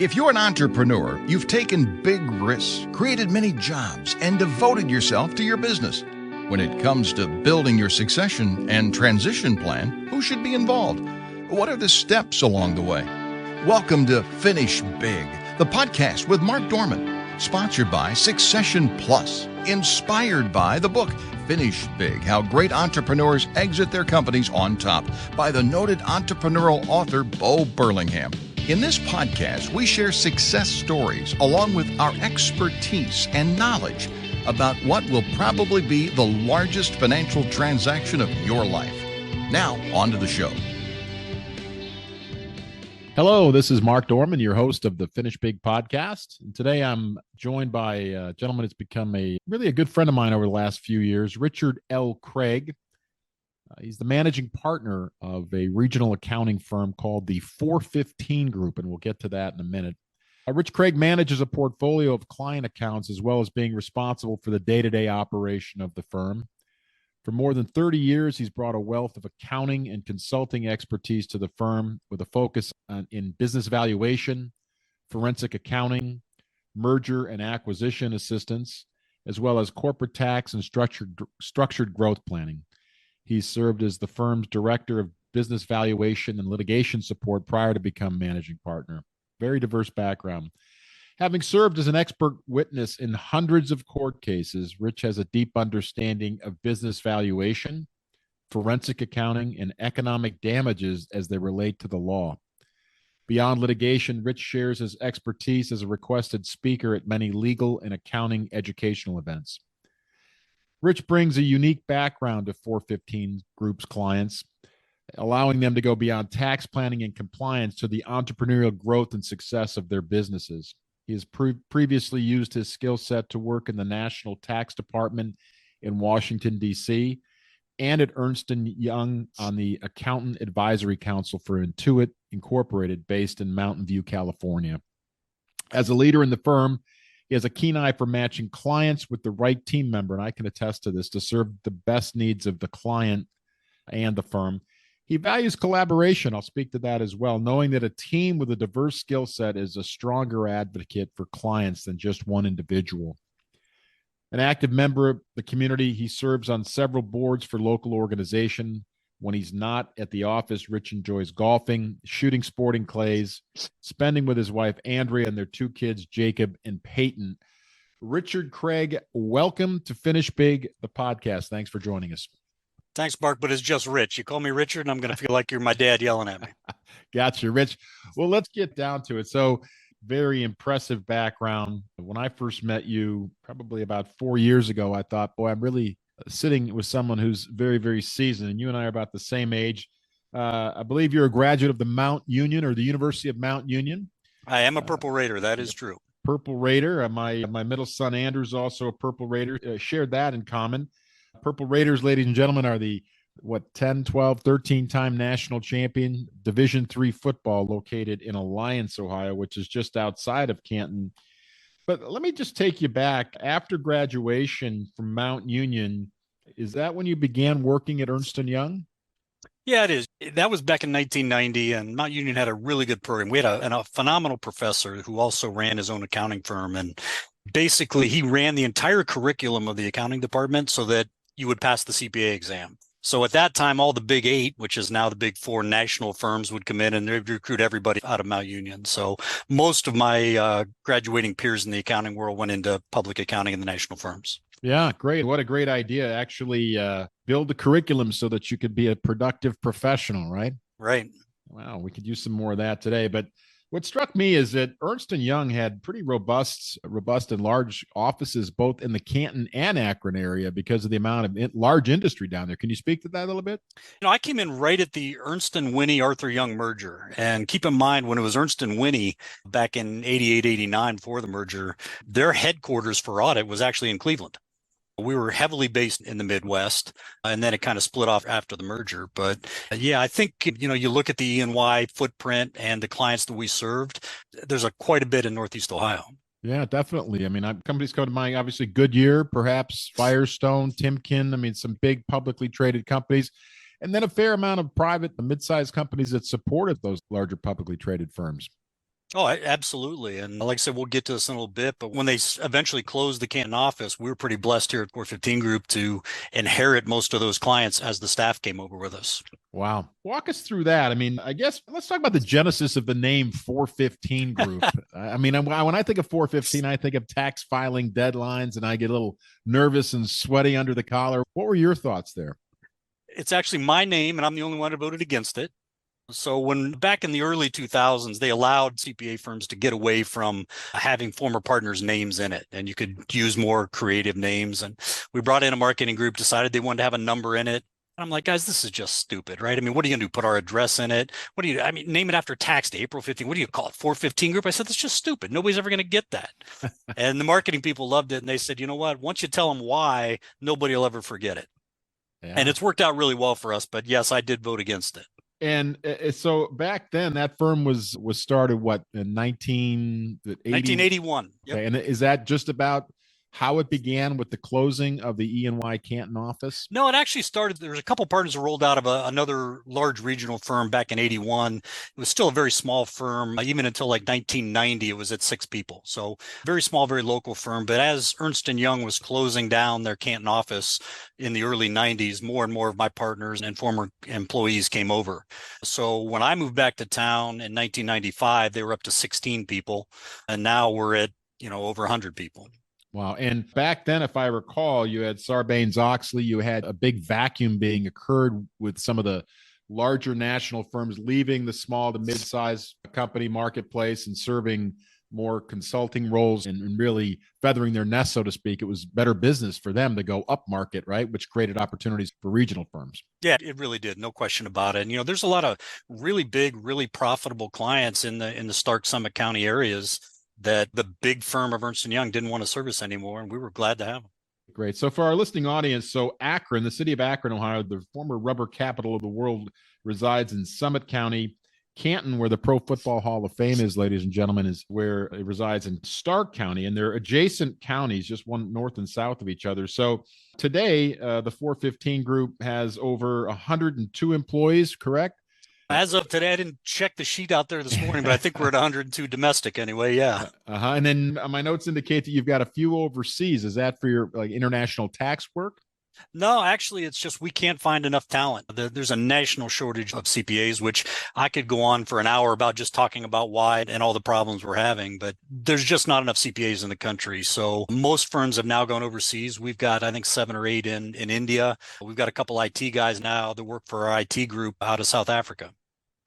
If you're an entrepreneur, you've taken big risks, created many jobs, and devoted yourself to your business. When it comes to building your succession and transition plan, who should be involved? What are the steps along the way? Welcome to Finish Big, the podcast with Mark Dorman, sponsored by Succession Plus, inspired by the book Finish Big, How Great Entrepreneurs Exit Their Companies on Top, by the noted entrepreneurial author Bo Burlingham. In this podcast, we share success stories along with our expertise and knowledge about what will probably be the largest financial transaction of your life. Now, on to the show. Hello, this is Mark Dorman, your host of the Finish Big podcast. And today I'm joined by a gentleman that's become really a good friend of mine over the last few years, Richard L. Craig. He's the managing partner of a regional accounting firm called the 415 Group, and we'll get to that in a minute. Rich Craig manages a portfolio of client accounts as well as being responsible for the day-to-day operation of the firm. For more than 30 years, he's brought a wealth of accounting and consulting expertise to the firm with a focus in business valuation, forensic accounting, merger and acquisition assistance, as well as corporate tax and structured growth planning. He served as the firm's director of business valuation and litigation support prior to becoming managing partner. Very diverse background. Having served as an expert witness in hundreds of court cases, Rich has a deep understanding of business valuation, forensic accounting, and economic damages as they relate to the law. Beyond litigation, Rich shares his expertise as a requested speaker at many legal and accounting educational events. Rich brings a unique background to 415 Group's clients, allowing them to go beyond tax planning and compliance to the entrepreneurial growth and success of their businesses. He has previously used his skill set to work in the National Tax Department in Washington, D.C., and at Ernst & Young on the Accountant Advisory Council for Intuit Incorporated, based in Mountain View, California. As a leader in the firm, he has a keen eye for matching clients with the right team member, and I can attest to this, to serve the best needs of the client and the firm. He values collaboration. I'll speak to that as well, knowing that a team with a diverse skill set is a stronger advocate for clients than just one individual. An active member of the community, he serves on several boards for local organizations. When he's not at the office, Rich enjoys golfing, shooting sporting clays, spending with his wife, Andrea, and their two kids, Jacob and Peyton. Richard Craig, welcome to Finish Big, the podcast. Thanks for joining us. Thanks, Mark, but it's just Rich. You call me Richard, and I'm going to feel like you're my dad yelling at me. Gotcha, Rich. Well, let's get down to it. So, very impressive background. When I first met you, probably about 4 years ago, I thought, boy, I'm really sitting with someone who's very, very seasoned, and you and I are about the same age. I believe you're a graduate of the Mount Union or the University of Mount Union. I am a Purple Raider. That is true. Purple Raider. My middle son, Andrew's also a Purple Raider. Shared that in common. Purple Raiders, ladies and gentlemen, are the 10, 12, 13-time national champion Division III football, located in Alliance, Ohio, which is just outside of Canton. But let me just take you back. After graduation from Mount Union, is that when you began working at Ernst & Young? Yeah, it is. That was back in 1990, and Mount Union had a really good program. We had a phenomenal professor who also ran his own accounting firm, and basically he ran the entire curriculum of the accounting department so that you would pass the CPA exam. So at that time, all the big 8, which is now the big 4 national firms, would come in and they'd recruit everybody out of Mount Union. So most of my graduating peers in the accounting world went into public accounting in the national firms. Yeah, great. What a great idea. Actually build the curriculum so that you could be a productive professional, right? Right. Wow, we could use some more of that today. But what struck me is that Ernst & Young had pretty robust and large offices both in the Canton and Akron area because of the amount of large industry down there. Can you speak to that a little bit? I came in right at the Ernst & Winnie Arthur Young merger. And keep in mind, when it was Ernst & Winnie back in 88, 89 before the merger, their headquarters for audit was actually in Cleveland. We were heavily based in the Midwest, and then it kind of split off after the merger. But yeah, I think, you look at the E&Y footprint and the clients that we served, there's quite a bit in Northeast Ohio. Yeah, definitely. I mean, companies come to mind, obviously Goodyear, perhaps Firestone, Timken. I mean, some big publicly traded companies. And then a fair amount of private, mid-sized companies that supported those larger publicly traded firms. Oh, absolutely. And like I said, we'll get to this in a little bit, but when they eventually closed the Canton office, we were pretty blessed here at 415 Group to inherit most of those clients as the staff came over with us. Wow. Walk us through that. I mean, I guess let's talk about the genesis of the name 415 Group. I mean, when I think of 415, I think of tax filing deadlines and I get a little nervous and sweaty under the collar. What were your thoughts there? It's actually my name, and I'm the only one who voted against it. So when back in the early 2000s, they allowed CPA firms to get away from having former partners' names in it, and you could use more creative names. And we brought in a marketing group, decided they wanted to have a number in it. I'm like, guys, this is just stupid, right? I mean, what are you gonna do? Put our address in it? I mean, name it after tax day, April 15. What do you call it? 415 Group? I said, that's just stupid. Nobody's ever gonna get that. And the marketing people loved it. And they said, you know what? Once you tell them why, nobody will ever forget it. Yeah. And it's worked out really well for us. But yes, I did vote against it. And so back then, that firm was started what in 1980? 1981. Yep. Okay, and is that just about how it began with the closing of the E&Y Canton office? No, it actually started. There was a couple partners that rolled out of another large regional firm back in 81. It was still a very small firm. Even until like 1990, it was at 6 people. So very small, very local firm. But as Ernst & Young was closing down their Canton office in the early 90s, more and more of my partners and former employees came over. So when I moved back to town in 1995, they were up to 16 people. And now we're at, over 100 people. Wow. And back then, if I recall, you had Sarbanes-Oxley, you had a big vacuum being occurred with some of the larger national firms leaving the small to mid-sized company marketplace and serving more consulting roles and really feathering their nest, so to speak. It was better business for them to go up market, right? Which created opportunities for regional firms. Yeah, it really did. No question about it. And, there's a lot of really big, really profitable clients in the Stark Summit County areas that the big firm of Ernst & Young didn't want to service anymore, and we were glad to have them. Great. So for our listening audience, so Akron, the city of Akron, Ohio, the former rubber capital of the world, resides in Summit County. Canton, where the Pro Football Hall of Fame is, ladies and gentlemen, is where it resides in Stark County, and they're adjacent counties, just one north and south of each other. So today, the 415 Group has over 102 employees, correct? As of today, I didn't check the sheet out there this morning, but I think we're at 102 domestic anyway. Yeah. And then my notes indicate that you've got a few overseas. Is that for your international tax work? No, actually, it's just we can't find enough talent. There's a national shortage of CPAs, which I could go on for an hour about just talking about why and all the problems we're having, but there's just not enough CPAs in the country. So most firms have now gone overseas. We've got, I think, 7 or 8 in India. We've got a couple IT guys now that work for our IT group out of South Africa.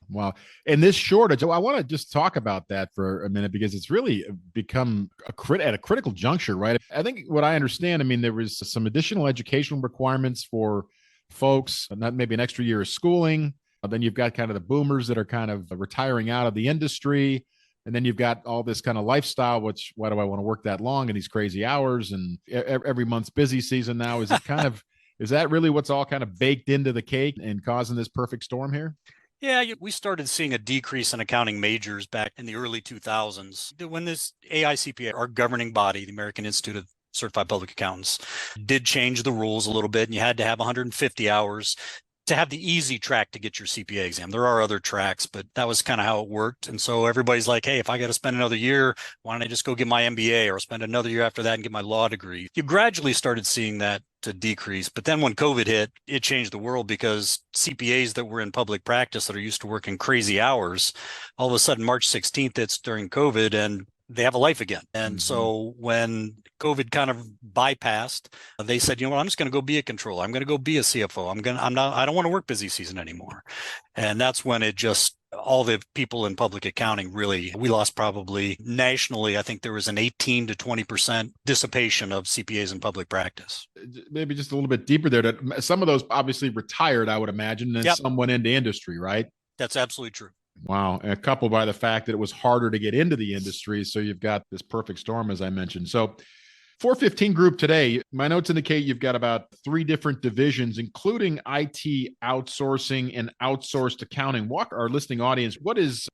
Wow. And this shortage, I want to just talk about that for a minute because it's really become at a critical juncture, right? I think what I understand, there was some additional educational requirements for folks, not maybe an extra year of schooling. Then you've got kind of the boomers that are kind of retiring out of the industry. And then you've got all this kind of lifestyle, which why do I want to work that long in these crazy hours? And every month's busy season now. Is it kind of, is that really what's all kind of baked into the cake and causing this perfect storm here? Yeah, we started seeing a decrease in accounting majors back in the early 2000s when this AICPA, our governing body, the American Institute of Certified Public Accountants, did change the rules a little bit, and you had to have 150 hours to have the easy track to get your CPA exam. There are other tracks, but that was kind of how it worked. And so everybody's like, hey, if I got to spend another year, why don't I just go get my MBA or spend another year after that and get my law degree? You gradually started seeing that to decrease. But then when COVID hit, it changed the world because CPAs that were in public practice that are used to working crazy hours, all of a sudden, March 16th, it's during COVID and they have a life again. And so when COVID kind of bypassed, they said, you know what, I'm just going to go be a controller. I'm going to go be a CFO. I don't want to work busy season anymore. And that's when all the people in public accounting we lost probably nationally. I think there was an 18 to 20% dissipation of CPAs in public practice. Maybe just a little bit deeper there. Some of those obviously retired, I would imagine, and some went into industry, right? That's absolutely true. Wow. And coupled by the fact that it was harder to get into the industry. So you've got this perfect storm, as I mentioned. So 415 Group today, my notes indicate you've got about 3 different divisions, including IT outsourcing and outsourced accounting. Walk our listening audience.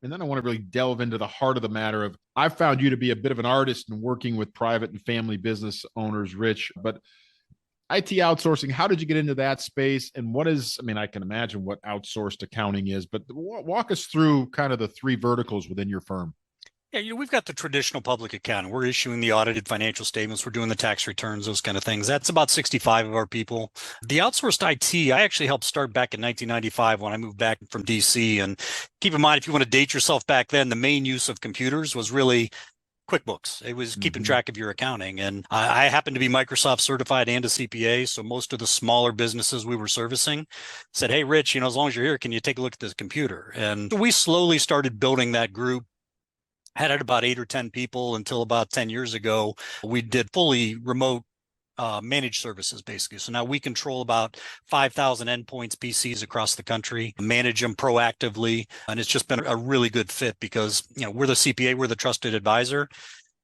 And then I want to really delve into the heart of the matter of, I've found you to be a bit of an artist in working with private and family business owners, Rich, but IT outsourcing, how did you get into that space? And I can imagine what outsourced accounting is, but walk us through kind of the 3 verticals within your firm. Yeah, we've got the traditional public accounting. We're issuing the audited financial statements. We're doing the tax returns, those kind of things. That's about 65 of our people. The outsourced IT, I actually helped start back in 1995 when I moved back from DC. And keep in mind, if you want to date yourself back then, the main use of computers was really QuickBooks. It was keeping track of your accounting. And I happened to be Microsoft certified and a CPA. So most of the smaller businesses we were servicing said, hey, Rich, as long as you're here, can you take a look at this computer? And we slowly started building that group. Had it about 8 or 10 people until about 10 years ago. We did fully remote managed services, basically. So now we control about 5,000 endpoints, PCs across the country, manage them proactively. And it's just been a really good fit because, we're the CPA, we're the trusted advisor.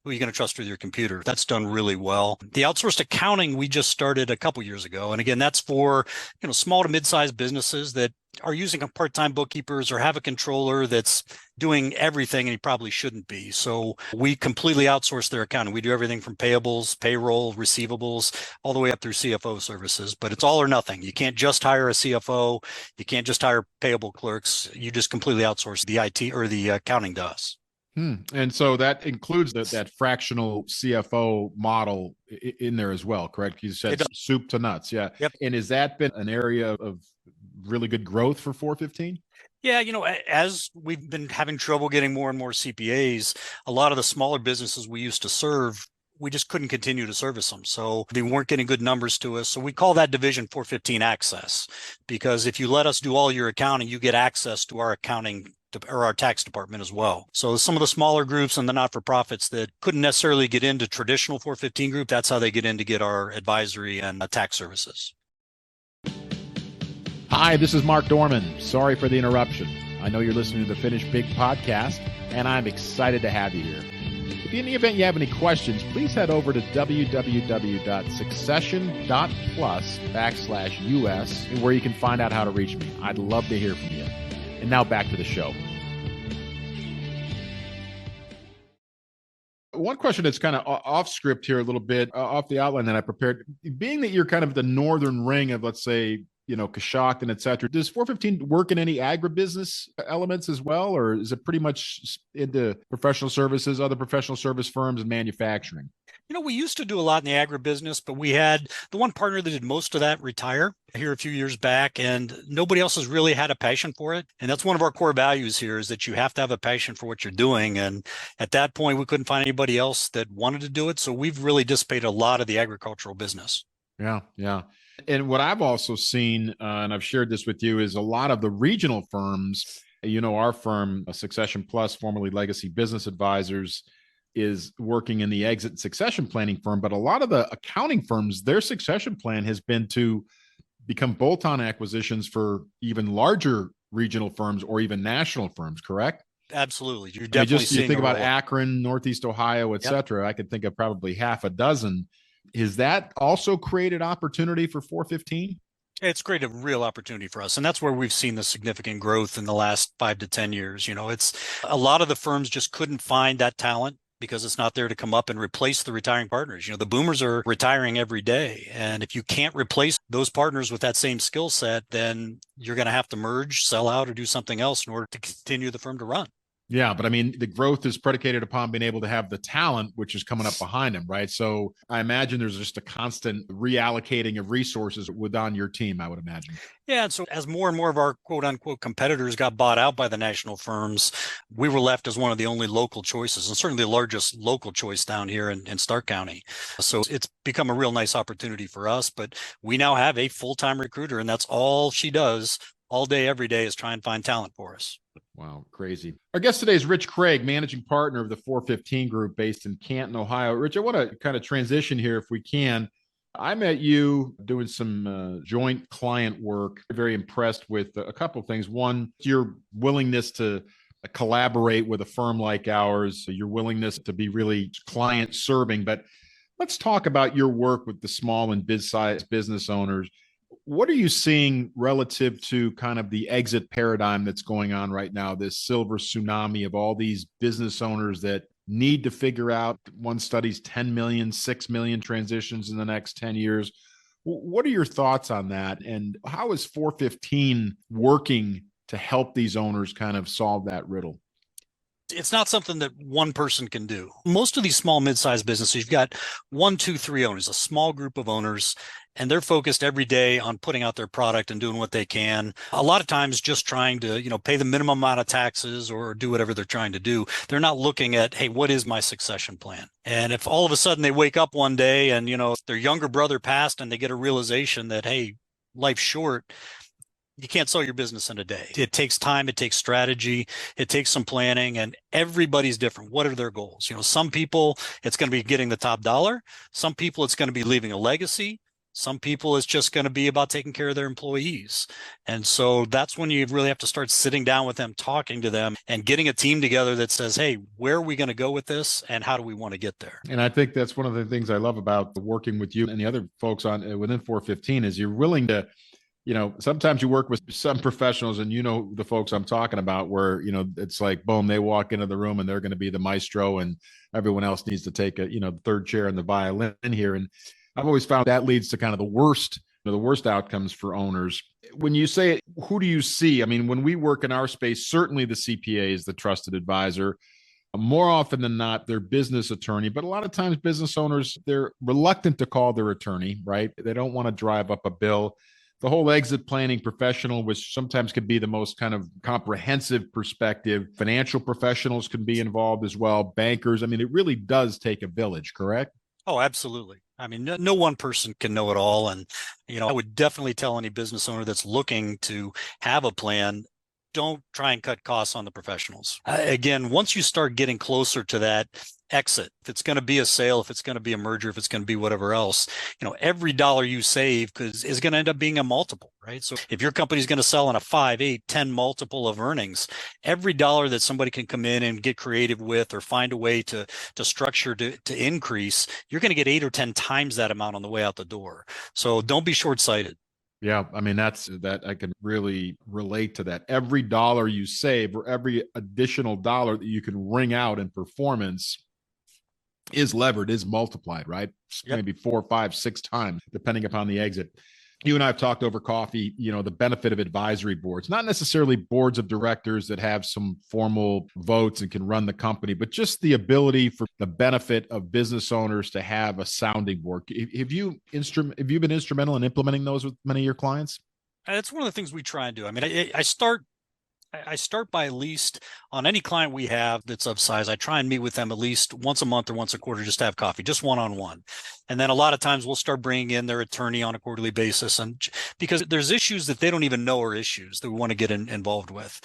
Who are you going to trust with your computer? That's done really well. The outsourced accounting we just started a couple years ago. And again, that's for, small to mid-sized businesses that are using a part-time bookkeepers or have a controller that's doing everything and he probably shouldn't be. So we completely outsource their accounting. We do everything from payables, payroll, receivables, all the way up through CFO services, but it's all or nothing. You can't just hire a CFO. You can't just hire payable clerks. You just completely outsource the IT or the accounting to us. And so that includes that fractional CFO model in there as well, correct? You said soup to nuts. Yeah. Yep. And has that been an area of really good growth for 415? Yeah, as we've been having trouble getting more and more CPAs, a lot of the smaller businesses we used to serve, we just couldn't continue to service them. So they weren't getting good numbers to us. So we call that division 415 access, because if you let us do all your accounting, you get access to our accounting or our tax department as well. So some of the smaller groups and the not-for-profits that couldn't necessarily get into traditional 415 group, that's how they get in to get our advisory and tax services. Hi, this is Mark Dorman. Sorry for the interruption. I know you're listening to the Finish Big podcast, and I'm excited to have you here. If in the event you have any questions, please head over to www.succession.plus/US, where you can find out how to reach me. I'd love to hear from you. And now back to the show. One question that's kind of off script here a little bit, off the outline that I prepared, being that you're kind of the northern ring of, let's say, Coshocton, et cetera. Does 415 work in any agribusiness elements as well, or is it pretty much into professional services, other professional service firms, and manufacturing? We used to do a lot in the agribusiness, but we had the one partner that did most of that retire here a few years back, and nobody else has really had a passion for it. And that's one of our core values here, is that you have to have a passion for what you're doing. And at that point, we couldn't find anybody else that wanted to do it. So we've really dissipated a lot of the agricultural business. Yeah, yeah. And what I've also seen, and I've shared this with you, is a lot of the regional firms, our firm, Succession Plus, formerly Legacy Business Advisors, is working in the exit and succession planning firm. But a lot of the accounting firms, their succession plan has been to become bolt-on acquisitions for even larger regional firms or even national firms, correct? Absolutely. You're definitely seeing you think about Akron, Northeast Ohio, et cetera. I could think of probably half a dozen. Has that also created opportunity for 415? It's created a real opportunity for us. And that's where we've seen the significant growth in the last 5 to 10 years. It's a lot of the firms just couldn't find that talent because it's not there to come up and replace the retiring partners. The boomers are retiring every day. And if you can't replace those partners with that same skill set, then you're going to have to merge, sell out, or do something else in order to continue the firm to run. Yeah, but I mean, the growth is predicated upon being able to have the talent, which is coming up behind them, right? So I imagine there's just a constant reallocating of resources within your team, I would imagine. Yeah, and so as more and more of our quote unquote competitors got bought out by the national firms, we were left as one of the only local choices, and certainly the largest local choice down here in Stark County. So it's become a real nice opportunity for us, but we now have a full-time recruiter, and that's all she does all day, every day, is try and find talent for us. Wow, crazy. Our guest today is Rich Craig, managing partner of the 415 Group based in Canton, Ohio. Rich, I want to kind of transition here if we can. I met you doing some joint client work. Very impressed with a couple of things. One, your willingness to collaborate with a firm like ours, your willingness to be really client serving. But let's talk about your work with the small and mid-sized business owners. What are you seeing relative to kind of the exit paradigm that's going on right now, this silver tsunami of all these business owners that need to figure out, one study's 10 million, 6 million transitions in the next 10 years. What are your thoughts on that? And how is 415 working to help these owners kind of solve that riddle? It's not something that one person can do. Most of these small, mid-sized businesses, you've got 1, 2, 3 owners, a small group of owners, and they're focused every day on putting out their product and doing what they can. A lot of times just trying to, pay the minimum amount of taxes or do whatever they're trying to do. They're not looking at, hey, what is my succession plan? And if all of a sudden they wake up one day and, their younger brother passed and they get a realization that, hey, life's short, you can't sell your business in a day. It takes time, it takes strategy, it takes some planning, and everybody's different. What are their goals? Some people, it's going to be getting the top dollar. Some people, it's going to be leaving a legacy. Some people, it's just going to be about taking care of their employees. And so that's when you really have to start sitting down with them, talking to them, and getting a team together that says, hey, where are we going to go with this? And how do we want to get there? And I think that's one of the things I love about working with you and the other folks on within 415 is you're willing to, sometimes you work with some professionals and the folks I'm talking about where, it's like, boom, they walk into the room and they're going to be the maestro and everyone else needs to take a, third chair and the violin here. And I've always found that leads to kind of the worst outcomes for owners. When you say, who do you see? I mean, when we work in our space, certainly the CPA is the trusted advisor. More often than not, their business attorney, but a lot of times business owners, they're reluctant to call their attorney, right? They don't want to drive up a bill. The whole exit planning professional, which sometimes could be the most kind of comprehensive perspective. Financial professionals can be involved as well. Bankers. I mean, it really does take a village, correct? Oh, absolutely. I mean, no one person can know it all. And, I would definitely tell any business owner that's looking to have a plan, don't try and cut costs on the professionals. Again, once you start getting closer to that exit, if it's going to be a sale, if it's going to be a merger, if it's going to be whatever else, every dollar you save is going to end up being a multiple, right? So if your company's going to sell on a 5, 8, 10 multiple of earnings, every dollar that somebody can come in and get creative with or find a way to structure to increase, you're going to get 8 or 10 times that amount on the way out the door. So don't be short-sighted. Yeah, I mean, that I can really relate to that. Every dollar you save or every additional dollar that you can wring out in performance is levered, is multiplied, right? Yep. Maybe 4, 5, 6 times, depending upon the exit. You and I have talked over coffee, the benefit of advisory boards, not necessarily boards of directors that have some formal votes and can run the company, but just the ability for the benefit of business owners to have a sounding board. Have you been instrumental in implementing those with many of your clients? That's one of the things we try and do. I mean, I start by, at least on any client we have that's of size, I try and meet with them at least once a month or once a quarter, just to have coffee, just one-on-one. And then a lot of times we'll start bringing in their attorney on a quarterly basis, and because there's issues that they don't even know are issues that we want to get involved with.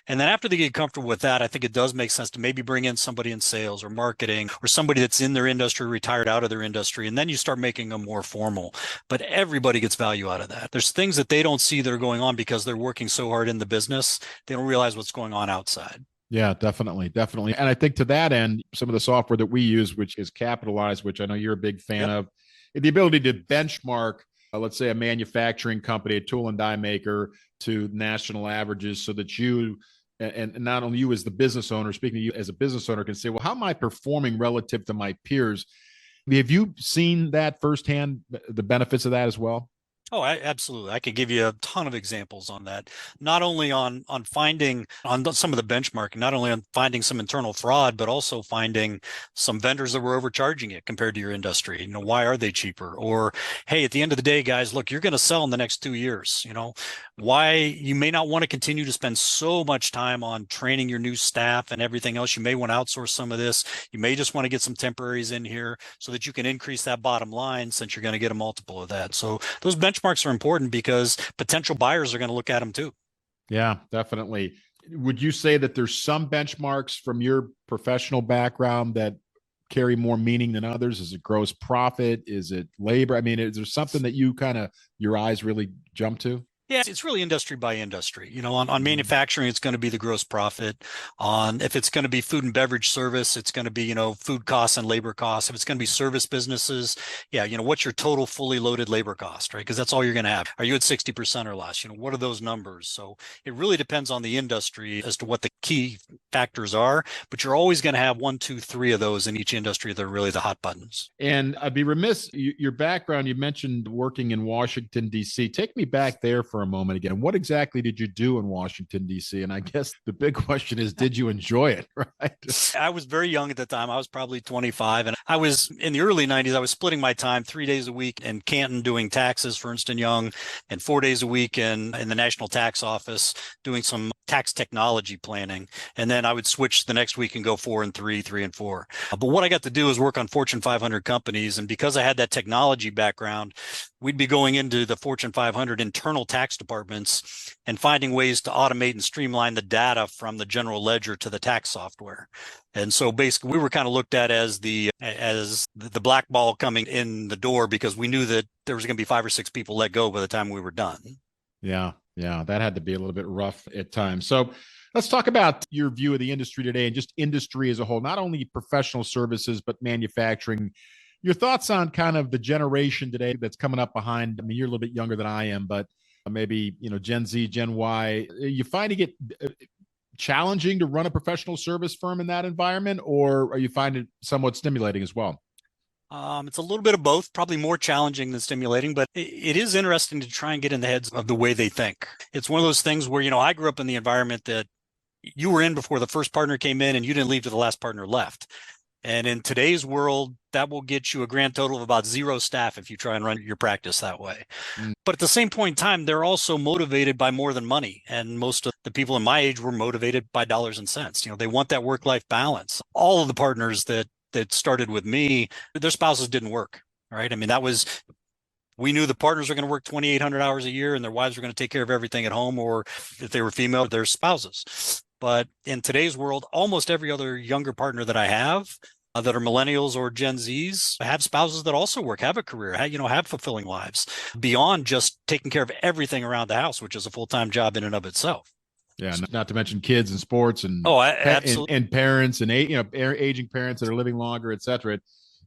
And then after they get comfortable with that, I think it does make sense to maybe bring in somebody in sales or marketing or somebody that's in their industry, retired out of their industry. And then you start making them more formal. But everybody gets value out of that. There's things that they don't see that are going on because they're working so hard in the business. They don't realize what's going on outside. Yeah, definitely. And I think to that end, some of the software that we use, which is Capitalize, which I know you're a big fan of, the ability to benchmark, let's say a manufacturing company, a tool and die maker, to national averages, so that you, and not only you as the business owner, speaking to you as a business owner, can say, well, how am I performing relative to my peers? Have you seen that firsthand, the benefits of that as well? Oh, absolutely. I could give you a ton of examples on that. Not only on finding on some of the benchmarking, not only on finding some internal fraud, but also finding some vendors that were overcharging it compared to your industry. Why are they cheaper? Or, hey, at the end of the day, guys, look, you're going to sell in the next 2 years. Why you may not want to continue to spend so much time on training your new staff and everything else. You may want to outsource some of this. You may just want to get some temporaries in here so that you can increase that bottom line, since you're going to get a multiple of that. So those benchmarks are important because potential buyers are going to look at them too. Yeah, definitely. Would you say that there's some benchmarks from your professional background that carry more meaning than others? Is it gross profit? Is it labor? I mean, is there something that you your eyes really jump to? Yeah, it's really industry by industry. On manufacturing, it's going to be the gross profit. If it's going to be food and beverage service, it's going to be, food costs and labor costs. If it's going to be service businesses, yeah, what's your total fully loaded labor cost, right? Because that's all you're going to have. Are you at 60% or less? What are those numbers? So it really depends on the industry as to what the key factors are, but you're always going to have 1, 2, 3 of those in each industry that are really the hot buttons. And I'd be remiss, your background, you mentioned working in Washington, D.C. Take me back there for a moment again. What exactly did you do in Washington, D.C.? And I guess the big question is, did you enjoy it, right? I was very young at the time. I was probably 25. And I was in the early 90s, I was splitting my time 3 days a week in Canton doing taxes for Ernst & Young and 4 days a week in the National Tax Office doing some tax technology planning. And then I would switch the next week and go 4 and 3, 3 and 4. But what I got to do is work on Fortune 500 companies. And because I had that technology background, we'd be going into the Fortune 500 internal tax departments and finding ways to automate and streamline the data from the general ledger to the tax software. And so basically we were kind of looked at as the black ball coming in the door, because we knew that there was going to be 5 or 6 people let go by the time we were done. Yeah, that had to be a little bit rough at times. So let's talk about your view of the industry today and just industry as a whole, not only professional services, but manufacturing. Your thoughts on kind of the generation today that's coming up behind. I mean, you're a little bit younger than I am, but maybe, Gen Z, Gen Y. You finding it challenging to run a professional service firm in that environment, or are you finding it somewhat stimulating as well? It's a little bit of both, probably more challenging than stimulating, but it is interesting to try and get in the heads of the way they think. It's one of those things where, I grew up in the environment that you were in before the first partner came in and you didn't leave till the last partner left. And in today's world, that will get you a grand total of about 0 staff if you try and run your practice that way. But at the same point in time, they're also motivated by more than money. And most of the people in my age were motivated by dollars and cents. They want that work-life balance. All of the partners that started with me, their spouses didn't work, right? I mean, we knew the partners were going to work 2,800 hours a year and their wives were going to take care of everything at home, or if they were female, their spouses. But in today's world, almost every other younger partner that I have that are millennials or Gen Zs have spouses that also work, have a career, have fulfilling lives beyond just taking care of everything around the house, which is a full-time job in and of itself. Yeah, not to mention kids and sports and absolutely. and parents and aging parents that are living longer, et cetera.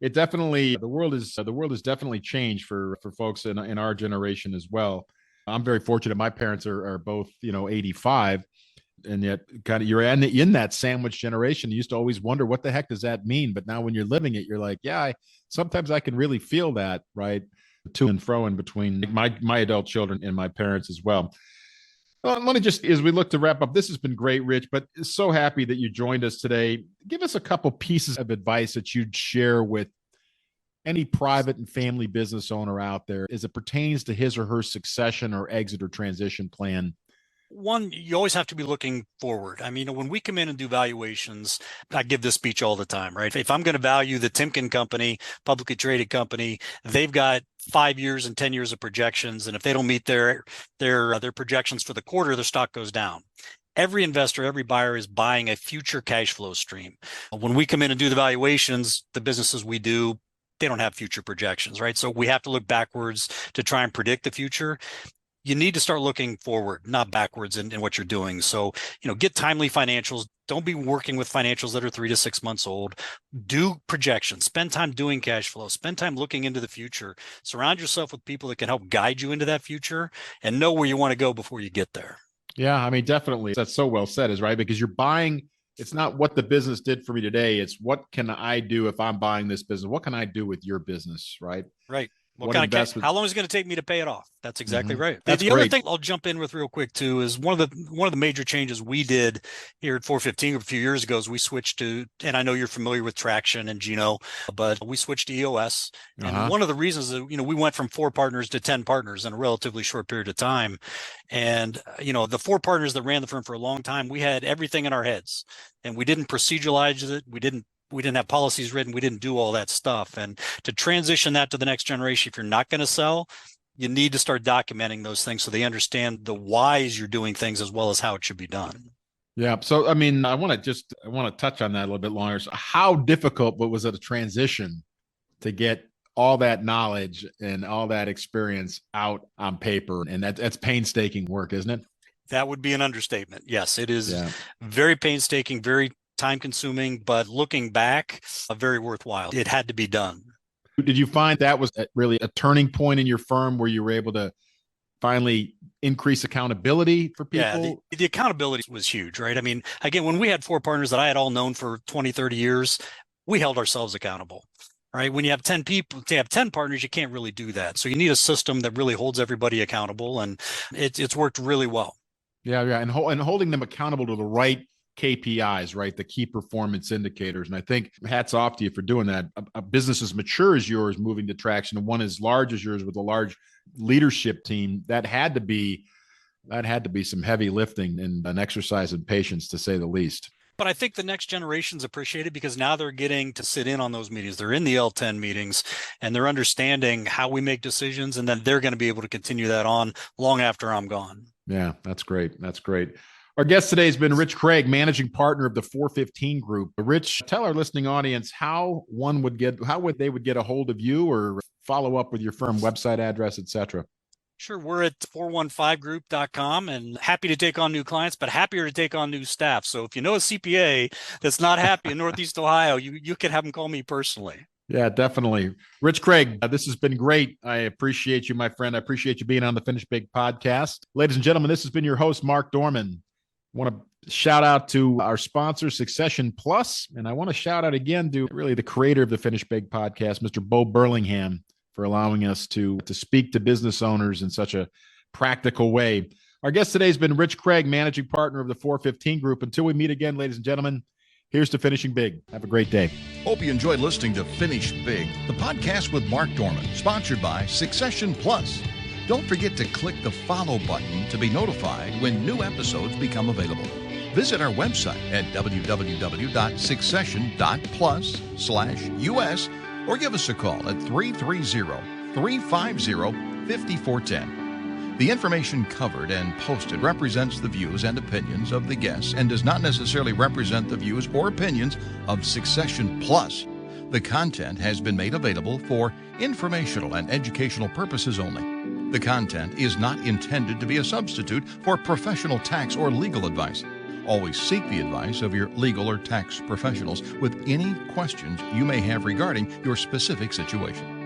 It definitely the world has definitely changed for folks in our generation as well. I'm very fortunate. My parents are both 85, and yet kind of you're in that sandwich generation. You used to always wonder what the heck does that mean, but now when you're living it, you're like, yeah, sometimes I can really feel that, right, to and fro in between my adult children and my parents as well. Let me just, as we look to wrap up, this has been great, Rich, but so happy that you joined us today. Give us a couple pieces of advice that you'd share with any private and family business owner out there as it pertains to his or her succession or exit or transition plan. One, you always have to be looking forward. I mean, when we come in and do valuations, I give this speech all the time, right? If I'm going to value the Timken company, publicly traded company, they've got 5 years and 10 years of projections. And if they don't meet their projections for the quarter, their stock goes down. Every investor, every buyer is buying a future cash flow stream. When we come in and do the valuations, the businesses we do, they don't have future projections, right? So we have to look backwards to try and predict the future. You need to start looking forward, not backwards in what you're doing. So, get timely financials. Don't be working with financials that are 3 to 6 months old. Do projections. Spend time doing cash flow. Spend time looking into the future. Surround yourself with people that can help guide you into that future and know where you want to go before you get there. Yeah, I mean, definitely. That's so well said, is right, because you're buying. It's not what the business did for me today. It's what can I do if I'm buying this business? What can I do with your business, right? Right. What kind of cash, how long is it going to take me to pay it off? That's exactly right. That's the other thing I'll jump in with real quick too is one of the major changes we did here at 415 a few years ago is we switched to, and I know you're familiar with Traction and Gino, but we switched to EOS. And one of the reasons that, we went from 4 partners to 10 partners in a relatively short period of time. And, the 4 partners that ran the firm for a long time, we had everything in our heads and we didn't proceduralize it. We didn't have policies written. We didn't do all that stuff. And to transition that to the next generation, if you're not going to sell, you need to start documenting those things so they understand the whys you're doing things as well as how it should be done. Yeah. So, I mean, I want to touch on that a little bit longer. So how difficult was it a transition to get all that knowledge and all that experience out on paper? And that's painstaking work, isn't it? That would be an understatement. Yes, it is very painstaking, very time-consuming, but looking back, very worthwhile. It had to be done. Did you find that was really a turning point in your firm where you were able to finally increase accountability for people? Yeah, the accountability was huge, right? I mean, again, when we had 4 partners that I had all known for 20, 30 years, we held ourselves accountable, right? When you have 10 people, to have 10 partners, you can't really do that. So you need a system that really holds everybody accountable, and it's worked really well. Yeah, and holding them accountable to the right KPIs, right? The key performance indicators. And I think hats off to you for doing that. A business as mature as yours moving to traction, and one as large as yours with a large leadership team, that had to be some heavy lifting and an exercise in patience, to say the least. But I think the next generations appreciate it because now they're getting to sit in on those meetings. They're in the L10 meetings and they're understanding how we make decisions, and then they're going to be able to continue that on long after I'm gone. Yeah, that's great. That's great. Our guest today has been Rich Craig, managing partner of the 415 Group. Rich, tell our listening audience how they would get a hold of you or follow up with your firm, website address, etc. Sure. We're at 415group.com and happy to take on new clients, but happier to take on new staff. So if you know a CPA that's not happy in Northeast Ohio, you can have them call me personally. Yeah, definitely. Rich Craig, this has been great. I appreciate you, my friend. I appreciate you being on the Finish Big podcast. Ladies and gentlemen, this has been your host, Mark Dorman. I want to shout out to our sponsor, Succession Plus, and I want to shout out again to really the creator of the Finish Big podcast, Mr. Bo Burlingham, for allowing us to speak to business owners in such a practical way. Our guest today has been Rich Craig, managing partner of the 415 Group. Until we meet again, ladies and gentlemen, here's to Finishing Big. Have a great day. Hope you enjoyed listening to Finish Big, the podcast with Mark Dorman, sponsored by Succession Plus. Don't forget to click the follow button to be notified when new episodes become available. Visit our website at www.succession.plus/US or give us a call at 330-350-5410. The information covered and posted represents the views and opinions of the guests and does not necessarily represent the views or opinions of Succession Plus. The content has been made available for informational and educational purposes only. The content is not intended to be a substitute for professional tax or legal advice. Always seek the advice of your legal or tax professionals with any questions you may have regarding your specific situation.